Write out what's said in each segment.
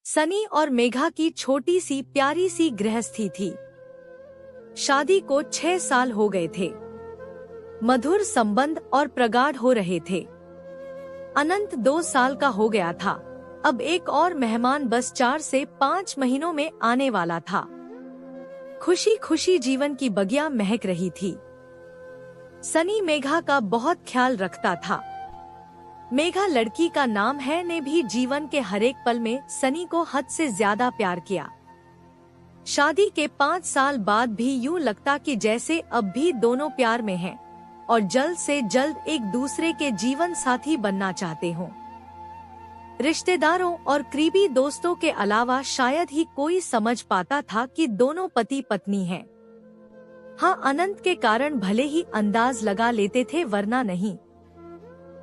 सनी और मेघा की छोटी सी प्यारी सी गृहस्थी थी। शादी को 6 साल हो गए थे। मधुर संबंध और प्रगाढ़ हो रहे थे। अनंत 2 साल का हो गया था। अब एक और मेहमान बस 4 से 5 महीनों में आने वाला था। खुशी खुशी जीवन की बगिया महक रही थी। सनी मेघा का बहुत ख्याल रखता था। मेघा लड़की का नाम है ने भी जीवन के हरेक पल में सनी को हद से ज्यादा प्यार किया। शादी के 5 साल बाद भी यूं लगता कि जैसे अब भी दोनों प्यार में हैं और जल्द से जल्द एक दूसरे के जीवन साथी बनना चाहते हों। रिश्तेदारों और करीबी दोस्तों के अलावा शायद ही कोई समझ पाता था कि दोनों पति पत्नी हैं। हाँ, अनंत के कारण भले ही अंदाज लगा लेते थे, वरना नहीं।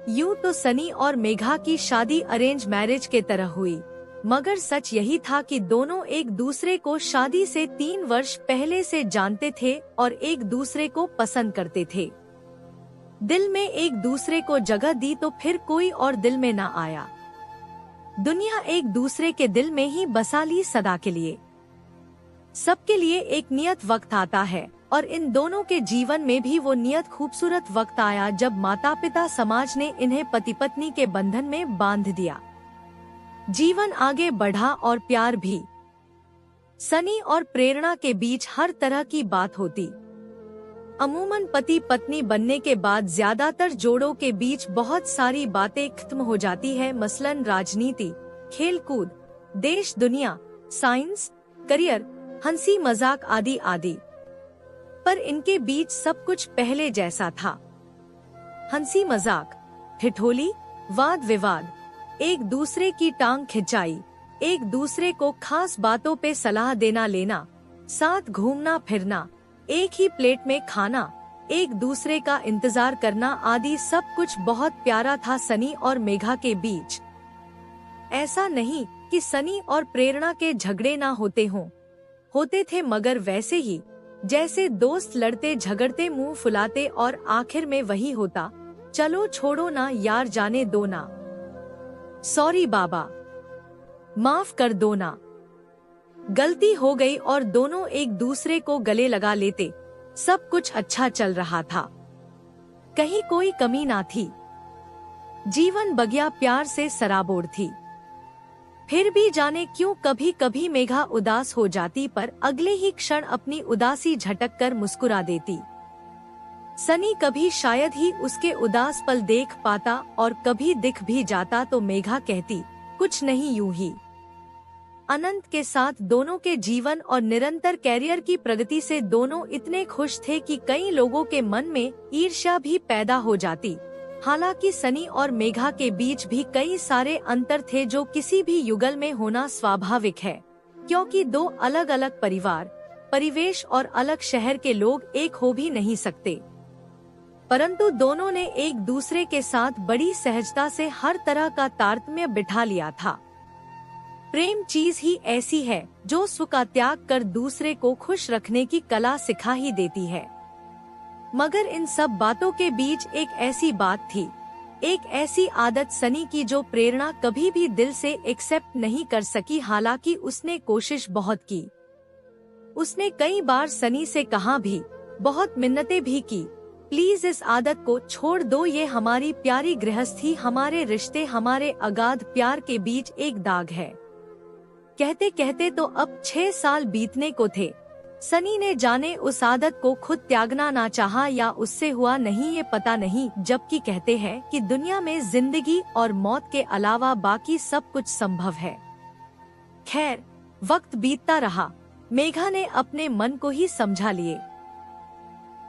यूं तो सनी और मेघा की शादी अरेंज मैरिज के तरह हुई, मगर सच यही था कि दोनों एक दूसरे को शादी से 3 वर्ष पहले से जानते थे और एक दूसरे को पसंद करते थे। दिल में एक दूसरे को जगह दी तो फिर कोई और दिल में ना आया। दुनिया एक दूसरे के दिल में ही बसा ली सदा के लिए। सबके लिए एक नियत वक्त आता है और इन दोनों के जीवन में भी वो नियत खूबसूरत वक्त आया जब माता पिता समाज ने इन्हें पति पत्नी के बंधन में बांध दिया। जीवन आगे बढ़ा और प्यार भी। सनी और प्रेरणा के बीच हर तरह की बात होती। अमूमन पति पत्नी बनने के बाद ज्यादातर जोड़ों के बीच बहुत सारी बातें खत्म हो जाती है, मसलन राजनीति, खेल कूद, देश दुनिया, साइंस, करियर, हंसी मजाक आदि आदि। पर इनके बीच सब कुछ पहले जैसा था। हंसी मजाक, ठिठोली, वाद विवाद, एक दूसरे की टांग खिंचाई, एक दूसरे को खास बातों पे सलाह देना लेना, साथ घूमना फिरना, एक ही प्लेट में खाना, एक दूसरे का इंतजार करना आदि सब कुछ बहुत प्यारा था सनी और मेघा के बीच। ऐसा नहीं कि सनी और प्रेरणा के झगड़े ना होते हों, होते थे, मगर वैसे ही जैसे दोस्त लड़ते झगड़ते मुंह फुलाते और आखिर में वही होता, चलो छोड़ो ना यार, जाने दो ना, सॉरी बाबा, माफ कर दो ना। गलती हो गई और दोनों एक दूसरे को गले लगा लेते। सब कुछ अच्छा चल रहा था, कहीं कोई कमी ना थी। जीवन बगिया प्यार से सराबोर थी। फिर भी जाने क्यों कभी कभी मेघा उदास हो जाती, पर अगले ही क्षण अपनी उदासी झटक कर मुस्कुरा देती। सनी कभी शायद ही उसके उदास पल देख पाता और कभी दिख भी जाता तो मेघा कहती, कुछ नहीं, यूं ही। अनंत के साथ दोनों के जीवन और निरंतर कैरियर की प्रगति से दोनों इतने खुश थे कि कई लोगों के मन में ईर्ष्या भी पैदा हो जाती। हालांकि सनी और मेघा के बीच भी कई सारे अंतर थे जो किसी भी युगल में होना स्वाभाविक है, क्योंकि 2 अलग अलग परिवार, परिवेश और अलग शहर के लोग एक हो भी नहीं सकते। परंतु दोनों ने एक दूसरे के साथ बड़ी सहजता से हर तरह का तारतम्य बिठा लिया था। प्रेम चीज ही ऐसी है जो स्व का त्याग कर दूसरे को खुश रखने की कला सिखा ही देती है। मगर इन सब बातों के बीच एक ऐसी बात थी, एक ऐसी आदत सनी की जो प्रेरणा कभी भी दिल से एक्सेप्ट नहीं कर सकी। हालांकि उसने कोशिश बहुत की। उसने कई बार सनी से कहा भी, बहुत मिन्नतें भी की, प्लीज इस आदत को छोड़ दो, ये हमारी प्यारी गृहस्थी, हमारे रिश्ते, हमारे अगाध प्यार के बीच एक दाग है। कहते कहते तो अब 6 साल बीतने को थे। सनी ने जाने उस आदत को खुद त्यागना ना चाहा या उससे हुआ नहीं, ये पता नहीं, जबकि कहते हैं कि दुनिया में जिंदगी और मौत के अलावा बाकी सब कुछ संभव है। खैर, वक्त बीतता रहा। मेघा ने अपने मन को ही समझा लिए।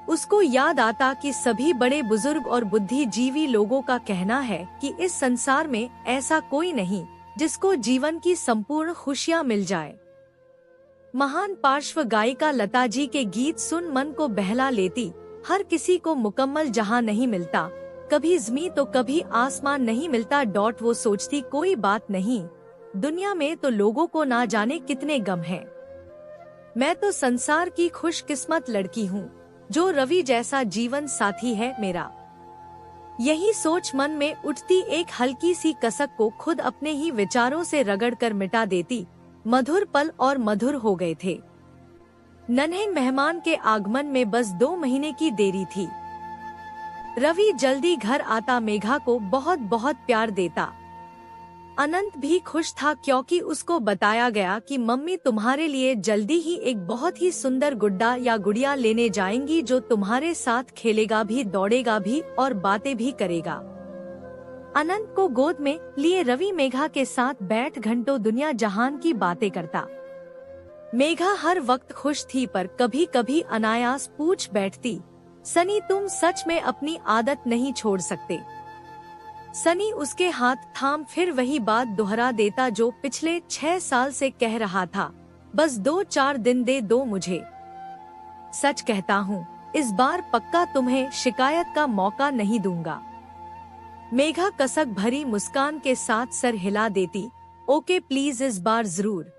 उसको याद आता कि सभी बड़े बुजुर्ग और बुद्धिजीवी लोगों का कहना है कि इस संसार में ऐसा कोई नहीं जिसको जीवन की संपूर्ण खुशियाँ मिल जाए। महान पार्श्व गायिका लता जी के गीत सुन मन को बहला लेती। हर किसी को मुकम्मल जहां नहीं मिलता, कभी ज़मीं तो कभी आसमान नहीं मिलता। वो सोचती, कोई बात नहीं, दुनिया में तो लोगों को ना जाने कितने गम हैं। मैं तो संसार की खुशकिस्मत लड़की हूँ जो रवि जैसा जीवन साथी है मेरा। यही सोच मन में उठती एक हल्की सी कसक को खुद अपने ही विचारों से रगड़कर मिटा देती। मधुर पल और मधुर हो गए थे। नन्हे मेहमान के आगमन में बस 2 महीने की देरी थी। रवि जल्दी घर आता मेघा को बहुत बहुत प्यार देता। अनंत भी खुश था क्योंकि उसको बताया गया कि मम्मी तुम्हारे लिए जल्दी ही एक बहुत ही सुंदर गुड्डा या गुड़िया लेने जाएंगी जो तुम्हारे साथ खेलेगा भी, दौड़ेगा भी और बातें भी करेगा। अनंत को गोद में लिए रवि मेघा के साथ बैठ घंटों दुनिया जहान की बातें करता। मेघा हर वक्त खुश थी पर कभी कभी अनायास पूछ बैठती, सनी तुम सच में अपनी आदत नहीं छोड़ सकते? सनी उसके हाथ थाम फिर वही बात दोहरा देता जो पिछले 6 साल से कह रहा था, बस 2-4 दिन दे दो मुझे। सच कहता हूँ इस बार पक्का तुम्हें शिकायत का मौका नहीं दूंगा। मेघा कसक भरी मुस्कान के साथ सर हिला देती, ओके प्लीज इस बार जरूर।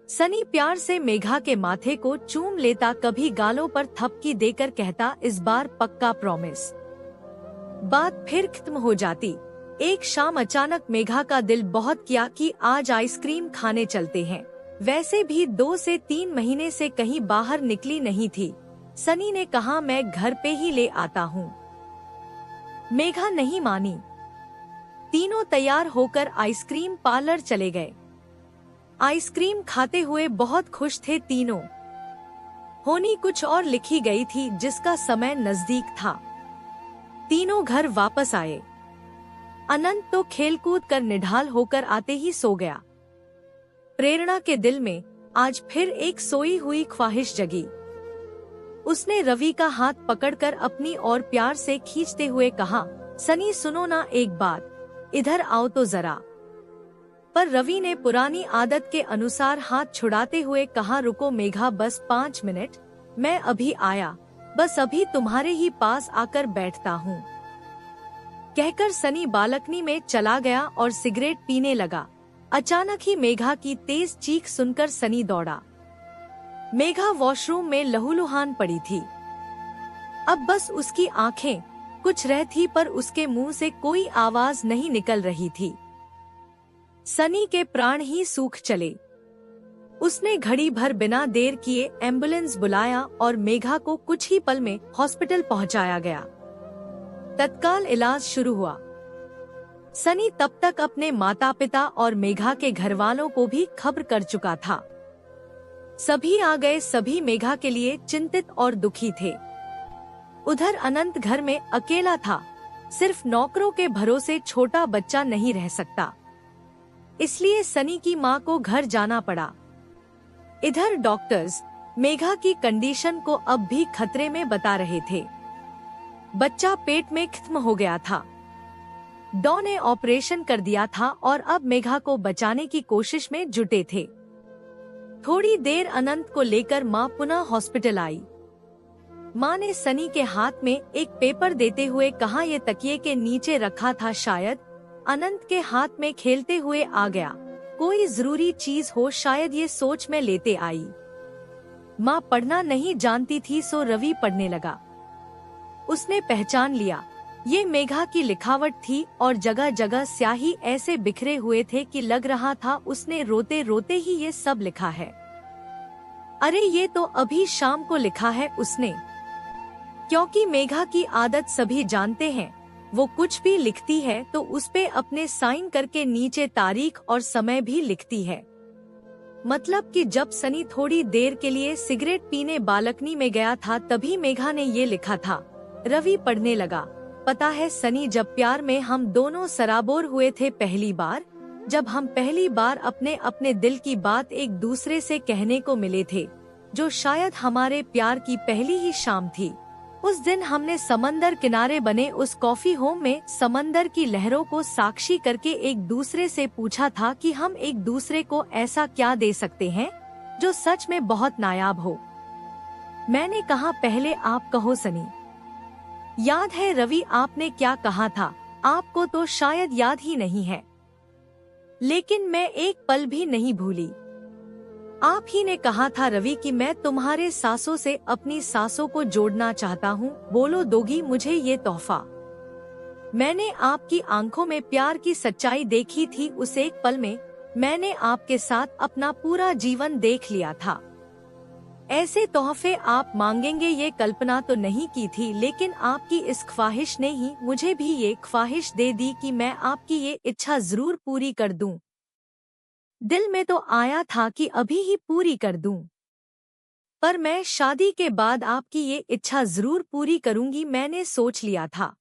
सनी प्यार से मेघा के माथे को चूम लेता, कभी गालों पर थपकी देकर कहता, इस बार पक्का प्रॉमिस। बात फिर खत्म हो जाती। एक शाम अचानक मेघा का दिल बहुत किया कि आज आइसक्रीम खाने चलते हैं। वैसे भी 2 से 3 महीने से कहीं बाहर निकली नहीं थी। सनी ने कहा मैं घर पे ही ले आता हूँ। मेघा नहीं मानी। तीनों तैयार होकर आइसक्रीम पार्लर चले गए। आइसक्रीम खाते हुए बहुत खुश थे तीनों। होनी कुछ और लिखी गई थी जिसका समय नजदीक था। तीनों घर वापस आए। अनंत तो खेलकूद कर निढाल होकर आते ही सो गया। प्रेरणा के दिल में आज फिर एक सोई हुई ख्वाहिश जगी। उसने रवि का हाथ पकड़कर अपनी ओर प्यार से खींचते हुए कहा, सनी सुनो ना एक बात, इधर आओ तो जरा। पर रवि ने पुरानी आदत के अनुसार हाथ छुड़ाते हुए कहा, रुको मेघा बस 5 मिनट, मैं अभी आया, बस अभी तुम्हारे ही पास आकर बैठता हूँ। कहकर सनी बालकनी में चला गया और सिगरेट पीने लगा। अचानक ही मेघा की तेज चीख सुनकर सनी दौड़ा। मेघा वॉशरूम में लहूलुहान पड़ी थी। अब बस उसकी आंखें कुछ रह थी पर उसके मुंह से कोई आवाज नहीं निकल रही थी। सनी के प्राण ही सूख चले। उसने घड़ी भर बिना देर किए एम्बुलेंस बुलाया और मेघा को कुछ ही पल में हॉस्पिटल पहुंचाया गया। तत्काल इलाज शुरू हुआ। सनी तब तक अपने माता पिता और मेघा के घरवालों को भी खबर कर चुका था। सभी आ गए। सभी मेघा के लिए चिंतित और दुखी थे। उधर अनंत घर में अकेला था। सिर्फ नौकरों के भरोसे छोटा बच्चा नहीं रह सकता, इसलिए सनी की मां को घर जाना पड़ा। इधर डॉक्टर्स मेघा की कंडीशन को अब भी खतरे में बता रहे थे। बच्चा पेट में खत्म हो गया था। डॉ ने ऑपरेशन कर दिया था और अब मेघा को बचाने की कोशिश में जुटे थे। थोड़ी देर अनंत को लेकर मां पुनः हॉस्पिटल आई। मां ने सनी के हाथ में एक पेपर देते हुए कहा, ये तकिए के नीचे रखा था शायद। अनंत के हाथ में खेलते हुए आ गया। कोई जरूरी चीज हो शायद, ये सोच में लेते आई। माँ पढ़ना नहीं जानती थी सो रवि पढ़ने लगा। उसने पहचान लिया, ये मेघा की लिखावट थी और जगह जगह स्याही ऐसे बिखरे हुए थे कि लग रहा था उसने रोते रोते ही ये सब लिखा है। अरे ये तो अभी शाम को लिखा है उसने। क्योंकि मेघा की आदत सभी जानते हैं, वो कुछ भी लिखती है तो उस पे अपने साइन करके नीचे तारीख और समय भी लिखती है। मतलब कि जब सनी थोड़ी देर के लिए सिगरेट पीने बालकनी में गया था तभी मेघा ने ये लिखा था। रवि पढ़ने लगा, पता है सनी, जब प्यार में हम दोनों सराबोर हुए थे पहली बार, जब हम पहली बार अपने अपने दिल की बात एक दूसरे से कहने को मिले थे, जो शायद हमारे प्यार की पहली ही शाम थी। उस दिन हमने समंदर किनारे बने उस कॉफी होम में समंदर की लहरों को साक्षी करके एक दूसरे से पूछा था कि हम एक दूसरे को ऐसा क्या दे सकते हैं जो सच में बहुत नायाब हो। मैंने कहा, पहले आप कहो सनी। याद है रवि आपने क्या कहा था? आपको तो शायद याद ही नहीं है, लेकिन मैं एक पल भी नहीं भूली। आप ही ने कहा था रवि कि मैं तुम्हारे सांसों से अपनी सांसों को जोड़ना चाहता हूँ, बोलो दोगी मुझे ये तोहफा? मैंने आपकी आंखों में प्यार की सच्चाई देखी थी। उस एक पल में मैंने आपके साथ अपना पूरा जीवन देख लिया था। ऐसे तोहफे आप मांगेंगे ये कल्पना तो नहीं की थी, लेकिन आपकी इस ख्वाहिश ने ही मुझे भी ये ख्वाहिश दे दी कि मैं आपकी ये इच्छा जरूर पूरी कर दूं। दिल में तो आया था कि अभी ही पूरी कर दूं, पर मैं शादी के बाद आपकी ये इच्छा जरूर पूरी करूंगी, मैंने सोच लिया था।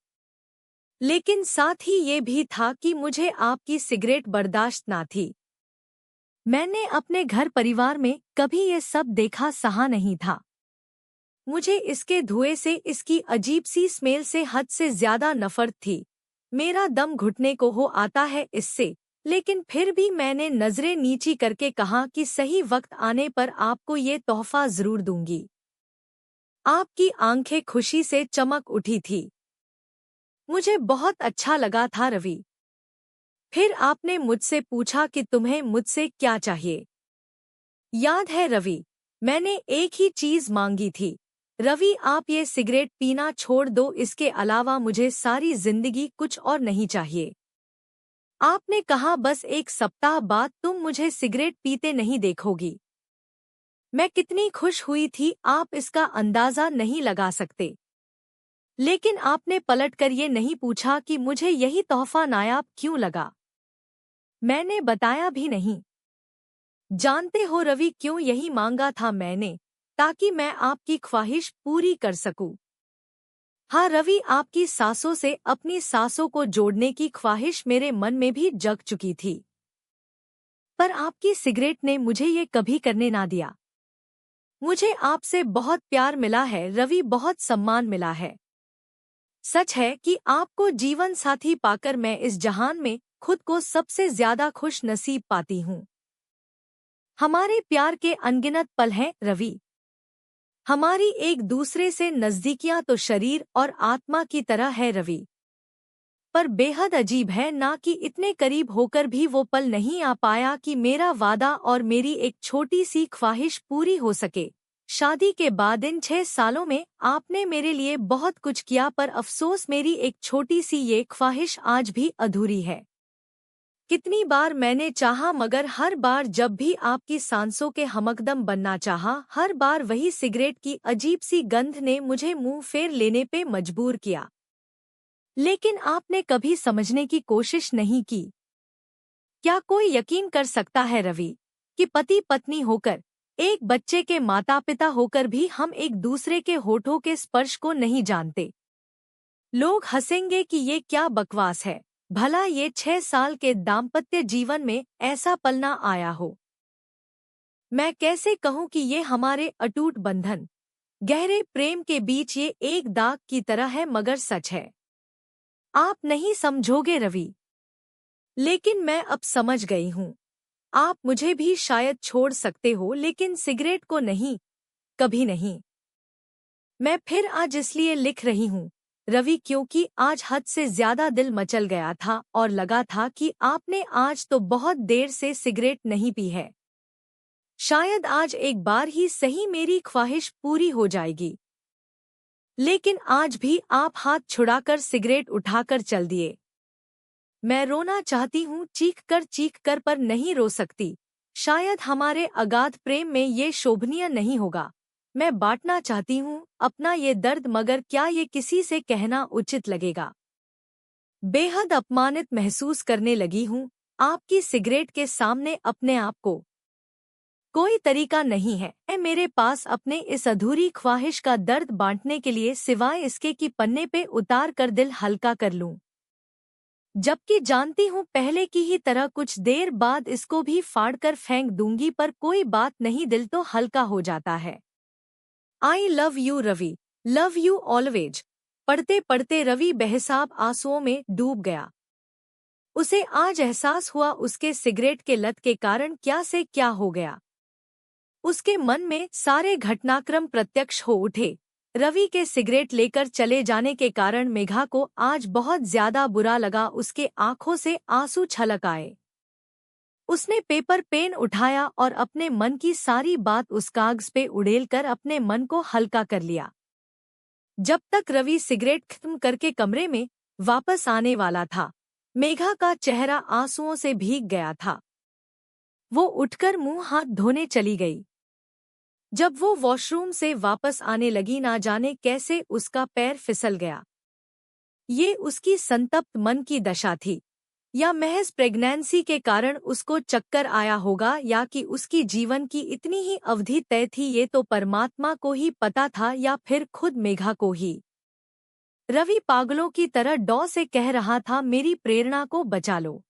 लेकिन साथ ही ये भी था कि मुझे आपकी सिगरेट बर्दाश्त ना थी। मैंने अपने घर परिवार में कभी ये सब देखा सहा नहीं था। मुझे इसके धुएं से, इसकी अजीब सी स्मेल से हद से ज्यादा नफरत थी। मेरा दम घुटने को हो आता है इससे, लेकिन फिर भी मैंने नजरें नीची करके कहा कि सही वक्त आने पर आपको ये तोहफा जरूर दूंगी। आपकी आंखें खुशी से चमक उठी थी। मुझे बहुत अच्छा लगा था रवि। फिर आपने मुझसे पूछा कि तुम्हें मुझसे क्या चाहिए। याद है रवि, मैंने एक ही चीज मांगी थी। रवि, आप ये सिगरेट पीना छोड़ दो, इसके अलावा मुझे सारी जिंदगी कुछ और नहीं चाहिए। आपने कहा बस एक सप्ताह बाद तुम मुझे सिगरेट पीते नहीं देखोगी। मैं कितनी खुश हुई थी आप इसका अंदाजा नहीं लगा सकते। लेकिन आपने पलटकर ये नहीं पूछा कि मुझे यही तोहफा नायाब क्यों लगा। मैंने बताया भी नहीं। जानते हो रवि, क्यों यही मांगा था मैंने? ताकि मैं आपकी ख्वाहिश पूरी कर सकूं। हाँ रवि, आपकी सांसों से अपनी सांसों को जोड़ने की ख्वाहिश मेरे मन में भी जग चुकी थी, पर आपकी सिगरेट ने मुझे ये कभी करने ना दिया। मुझे आपसे बहुत प्यार मिला है रवि, बहुत सम्मान मिला है। सच है कि आपको जीवन साथी पाकर मैं इस जहान में खुद को सबसे ज्यादा खुश नसीब पाती हूँ। हमारे प्यार के अनगिनत पल हैं रवि। हमारी एक दूसरे से नजदीकियां तो शरीर और आत्मा की तरह है रवि। पर बेहद अजीब है ना कि इतने करीब होकर भी वो पल नहीं आ पाया कि मेरा वादा और मेरी एक छोटी सी ख्वाहिश पूरी हो सके। शादी के बाद इन 6 सालों में आपने मेरे लिए बहुत कुछ किया, पर अफसोस मेरी एक छोटी सी ये ख्वाहिश आज भी अधूरी है। कितनी बार मैंने चाहा, मगर हर बार जब भी आपकी सांसों के हमकदम बनना चाहा, हर बार वही सिगरेट की अजीब सी गंध ने मुझे मुंह फेर लेने पे मजबूर किया। लेकिन आपने कभी समझने की कोशिश नहीं की। क्या कोई यकीन कर सकता है रवि कि पति पत्नी होकर, एक बच्चे के माता पिता होकर भी हम एक दूसरे के होठों के स्पर्श को नहीं जानते? लोग हंसेंगे कि ये क्या बकवास है। भला ये 6 साल के दाम्पत्य जीवन में ऐसा पल ना आया हो? मैं कैसे कहूँ कि ये हमारे अटूट बंधन, गहरे प्रेम के बीच ये एक दाग की तरह है, मगर सच है। आप नहीं समझोगे रवि, लेकिन मैं अब समझ गई हूँ। आप मुझे भी शायद छोड़ सकते हो, लेकिन सिगरेट को नहीं, कभी नहीं। मैं फिर आज इसलिए लिख रही हूँ रवि, क्योंकि आज हद से ज्यादा दिल मचल गया था और लगा था कि आपने आज तो बहुत देर से सिगरेट नहीं पी है। शायद आज एक बार ही सही मेरी ख्वाहिश पूरी हो जाएगी। लेकिन आज भी आप हाथ छुड़ाकर सिगरेट उठाकर चल दिए। मैं रोना चाहती हूँ, चीख कर पर नहीं रो सकती। शायद हमारे अगाध प्रेम में ये शोभनीय नहीं होगा। मैं बांटना चाहती हूँ अपना ये दर्द, मगर क्या ये किसी से कहना उचित लगेगा? बेहद अपमानित महसूस करने लगी हूँ आपकी सिगरेट के सामने अपने आप को। कोई तरीका नहीं है मेरे पास अपने इस अधूरी ख्वाहिश का दर्द बांटने के लिए, सिवाय इसके कि पन्ने पे उतार कर दिल हल्का कर लूं। जबकि जानती हूँ पहले की ही तरह कुछ देर बाद इसको भी फाड़कर फेंक दूंगी, पर कोई बात नहीं, दिल तो हल्का हो जाता है। I love you Ravi, love you always. पढ़ते पढ़ते रवि बेहिसाब आंसुओं में डूब गया। उसे आज एहसास हुआ उसके सिगरेट के लत के कारण क्या से क्या हो गया। उसके मन में सारे घटनाक्रम प्रत्यक्ष हो उठे। रवि के सिगरेट लेकर चले जाने के कारण मेघा को आज बहुत ज्यादा बुरा लगा। उसके आंखों से आंसू छलक आए। उसने पेपर पेन उठाया और अपने मन की सारी बात उस कागज पे उड़ेलकर अपने मन को हल्का कर लिया। जब तक रवि सिगरेट खत्म करके कमरे में वापस आने वाला था। मेघा का चेहरा आंसुओं से भीग गया था। वो उठकर मुंह हाथ धोने चली गई। जब वो वॉशरूम से वापस आने लगी, ना जाने कैसे उसका पैर फिसल गया। ये उसकी संतप्त मन की दशा थी, या महज प्रेगनेंसी के कारण उसको चक्कर आया होगा, या कि उसकी जीवन की इतनी ही अवधि तय थी। ये तो परमात्मा को ही पता था, या फिर खुद मेघा को ही। रवि पागलों की तरह डॉ से कह रहा था, मेरी प्रेरणा को बचा लो,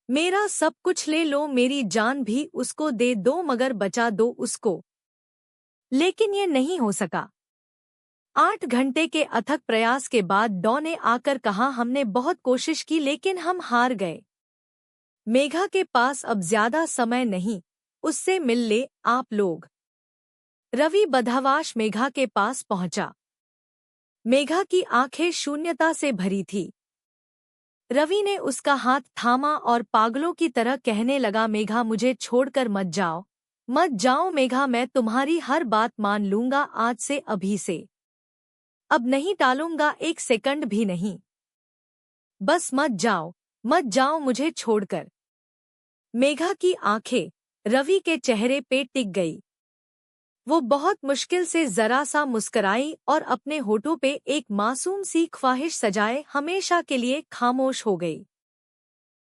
मेरा सब कुछ ले लो, मेरी जान भी उसको दे दो, मगर बचा दो उसको। लेकिन ये नहीं हो सका। 8 घंटे के अथक प्रयास के बाद डॉ ने आकर कहा, हमने बहुत कोशिश की लेकिन हम हार गए। मेघा के पास अब ज्यादा समय नहीं, उससे मिल ले आप लोग। रवि बदहवास मेघा के पास पहुंचा। मेघा की आंखें शून्यता से भरी थी। रवि ने उसका हाथ थामा और पागलों की तरह कहने लगा, मेघा मुझे छोड़कर मत जाओ, मत जाओ मेघा, मैं तुम्हारी हर बात मान लूंगा आज से, अभी से। अब नहीं टालूंगा, एक सेकंड भी नहीं। बस मत जाओ, मत जाओ मुझे छोड़कर। मेघा की आंखें रवि के चेहरे पे टिक गई। वो बहुत मुश्किल से जरा सा मुस्कराई और अपने होठों पे एक मासूम सी ख्वाहिश सजाए हमेशा के लिए खामोश हो गई।